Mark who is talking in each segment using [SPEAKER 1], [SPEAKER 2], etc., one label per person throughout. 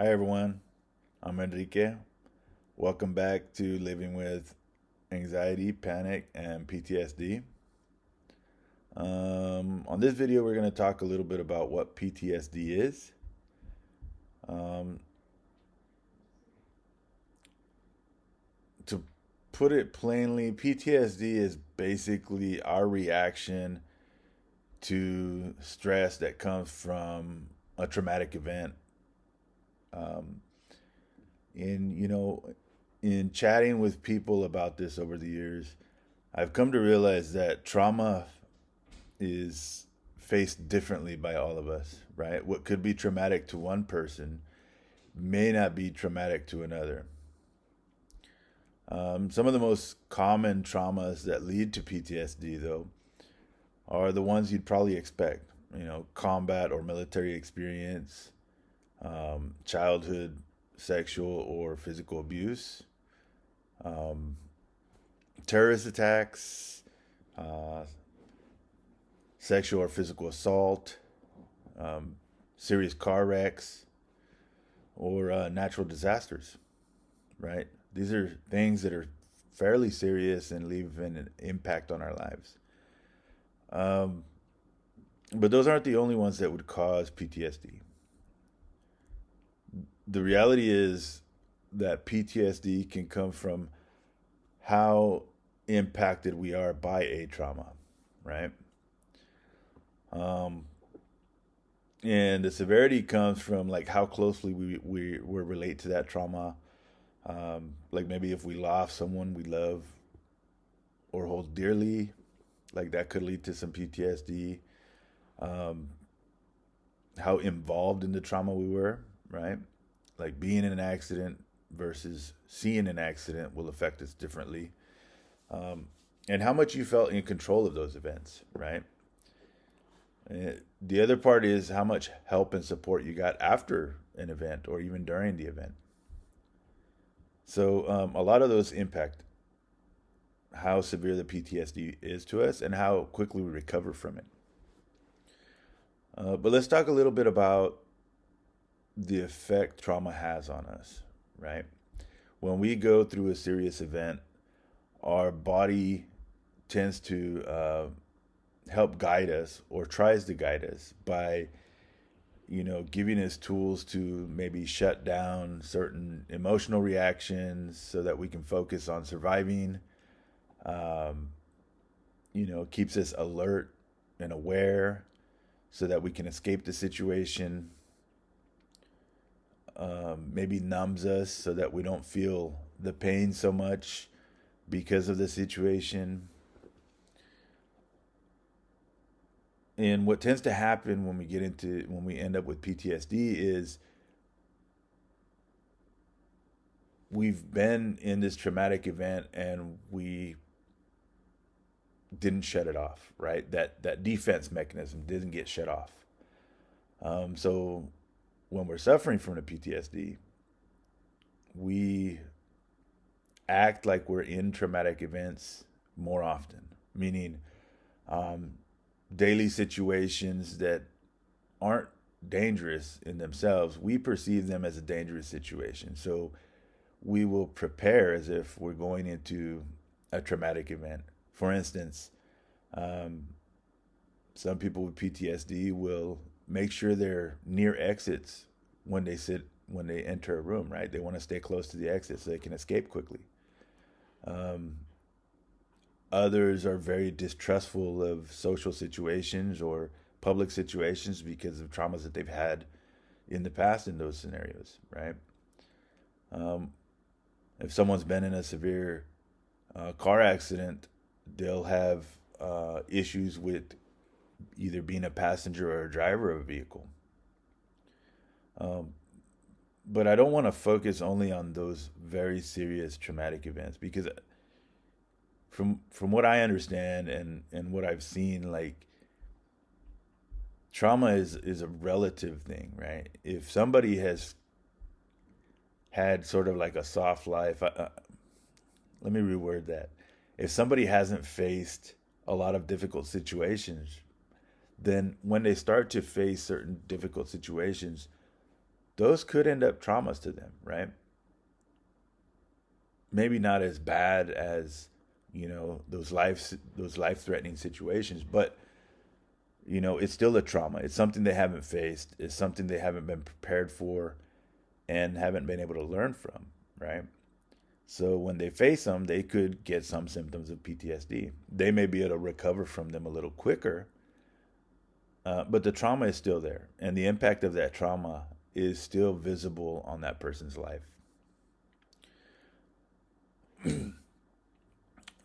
[SPEAKER 1] Hi everyone, I'm Enrique. Welcome back to Living with Anxiety, Panic, and PTSD. On this video, we're going to talk a little bit about what PTSD is. Um, to put it plainly, PTSD is basically our reaction to stress that comes from a traumatic event. Um, in you know, in chatting with people about this over the years, I've come to realize that trauma is faced differently by all of us, right? What could be traumatic to one person may not be traumatic to another. Some of the most common traumas that lead to PTSD, though, are the ones you'd probably expect. Combat or military experience, childhood sexual or physical abuse, um, terrorist attacks, uh, sexual or physical assault, um, serious car wrecks, or natural disasters, right? These are things that are fairly serious and leave an impact on our lives. Um, but those aren't the only ones that would cause PTSD. The reality is that PTSD can come from how impacted we are by a trauma, right? Um, and the severity comes from like how closely we relate to that trauma. Like maybe if we lost someone we love or hold dearly, like that could lead to some PTSD. Um, how involved in the trauma we were, right? Like being in an accident versus seeing an accident will affect us differently. Um, and how much you felt in control of those events, right? The other part is how much help and support you got after an event or even during the event. So a lot of those impact how severe the PTSD is to us and how quickly we recover from it. But let's talk a little bit about the effect trauma has on us, right? When we go through a serious event, our body tends to help guide us or tries to guide us by giving us tools to maybe shut down certain emotional reactions so that we can focus on surviving. um, Keeps us alert and aware so that we can escape the situation. Maybe numbs us so that we don't feel the pain so much because of the situation. And what tends to happen when we end up with PTSD is we've been in this traumatic event and we didn't shut it off, right? That defense mechanism didn't get shut off. So when we're suffering from the PTSD, we act like we're in traumatic events more often, meaning um, daily situations that aren't dangerous in themselves, we perceive them as a dangerous situation. So we will prepare as if we're going into a traumatic event. For instance, um, some people with PTSD will make sure they're near exits when they enter a room, right? They want to stay close to the exit so they can escape quickly. Um, Others are very distrustful of social situations or public situations because of traumas that they've had in the past in those scenarios, right? Um, if someone's been in a severe car accident, they'll have issues with either being a passenger or a driver of a vehicle. Um, but I don't want to focus only on those very serious traumatic events because from what I understand and what I've seen, like trauma is a relative thing, right? If somebody has had sort of like a soft life, let me reword that. If somebody hasn't faced a lot of difficult situations, then when they start to face certain difficult situations, those could end up traumas to them, right? Maybe not as bad as, those life threatening situations, but it's still a trauma. It's something they haven't faced. It's something they haven't been prepared for and haven't been able to learn from, right? So when they face them, they could get some symptoms of PTSD. They may be able to recover from them a little quicker, but the trauma is still there, and the impact of that trauma is still visible on that person's life.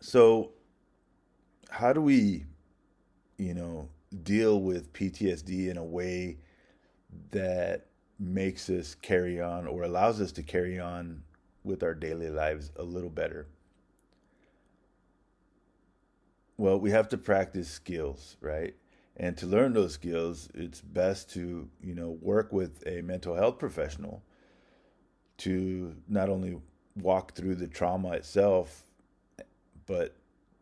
[SPEAKER 1] So, how do we, you know, deal with PTSD in a way that makes us carry on or allows us to carry on with our daily lives a little better? Well, we have to practice skills, right? And to learn those skills, it's best to, work with a mental health professional to not only walk through the trauma itself, but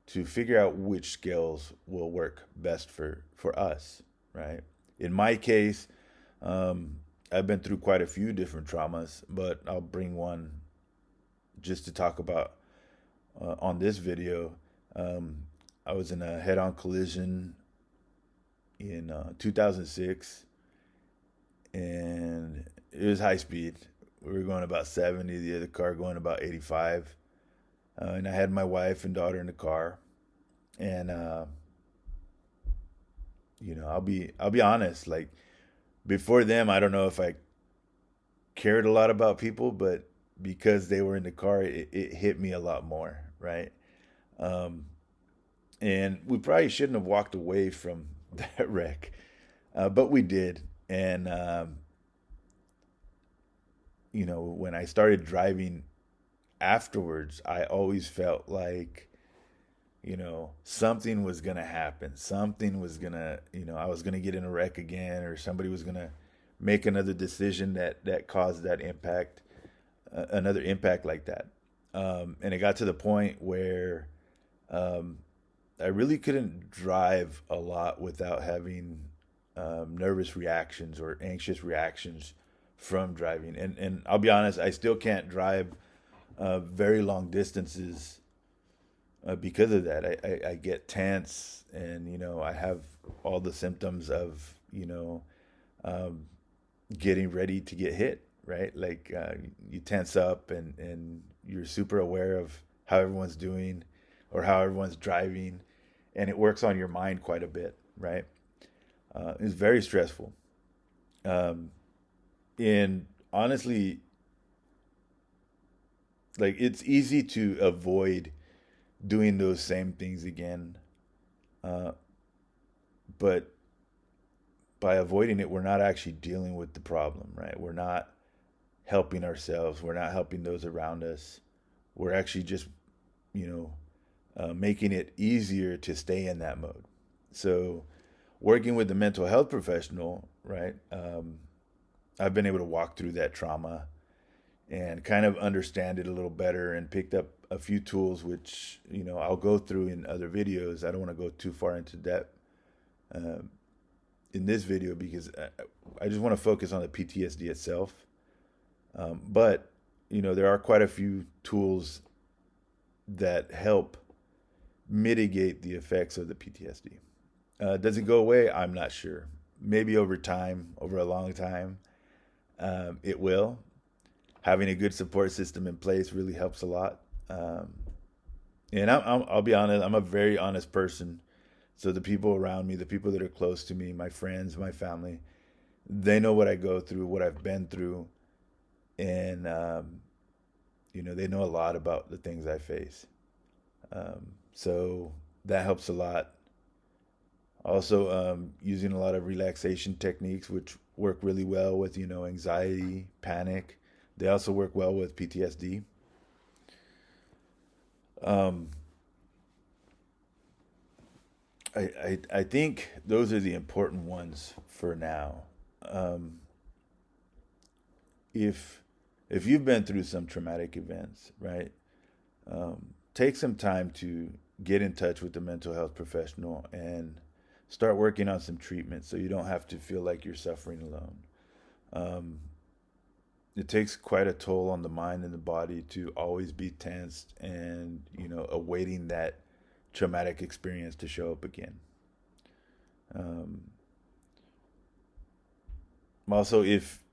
[SPEAKER 1] to figure out which skills will work best for us, right? In my case, I've been through quite a few different traumas, but I'll bring one just to talk about on this video. I was in a head-on collision in 2006, and it was high speed. We were going about 70, the other car going about 85. And I had my wife and daughter in the car. And I'll be honest, like before them, I don't know if I cared a lot about people, but because they were in the car, it hit me a lot more, right? Um, and we probably shouldn't have walked away from that wreck, but we did. And when I started driving afterwards, I always felt like, something was gonna happen. Something was gonna, I was gonna get in a wreck again, or somebody was gonna make another decision that caused that impact, another impact like that. And it got to the point where um, I really couldn't drive a lot without having nervous reactions or anxious reactions from driving. And I'll be honest, I still can't drive very long distances because of that. I get tense, and I have all the symptoms of um, getting ready to get hit. Right, like you tense up, and you're super aware of how everyone's doing or how everyone's driving, and it works on your mind quite a bit. Right, it's very stressful. Um, and honestly, like it's easy to avoid doing those same things again, uh, but by avoiding it, we're not actually dealing with the problem, right? We're not helping ourselves. We're not helping those around us. We're actually just, you know, making it easier to stay in that mode. So, working with the mental health professional, right? I've been able to walk through that trauma and kind of understand it a little better, and picked up a few tools which I'll go through in other videos. I don't want to go too far into depth uh, in this video, because I just want to focus on the PTSD itself. But there are quite a few tools that help mitigate the effects of the PTSD. Does it go away? I'm not sure. Maybe over time, over a long time, it will. Having a good support system in place really helps a lot. And I'll be honest, I'm a very honest person. So the people around me, the people that are close to me, my friends, my family, they know what I go through, what I've been through, and they know a lot about the things I face. So that helps a lot. Also, using a lot of relaxation techniques, which work really well with anxiety, panic. They also work well with PTSD. Um, I think those are the important ones for now. Um, if if you've been through some traumatic events, right, take some time to get in touch with the mental health professional and start working on some treatment, so you don't have to feel like you're suffering alone. Um, it takes quite a toll on the mind and the body to always be tensed and, awaiting that traumatic experience to show up again. Um, Also, if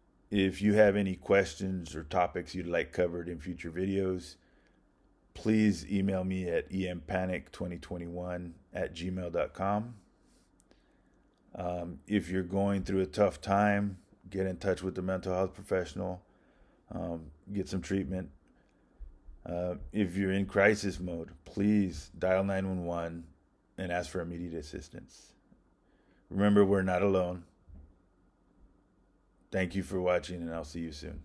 [SPEAKER 1] you have any questions or topics you'd like covered in future videos, please email me at empanic2021@gmail.com. If you're going through a tough time, get in touch with the mental health professional, get some treatment. If you're in crisis mode, please dial 911 and ask for immediate assistance. Remember, we're not alone. Thank you for watching, and I'll see you soon.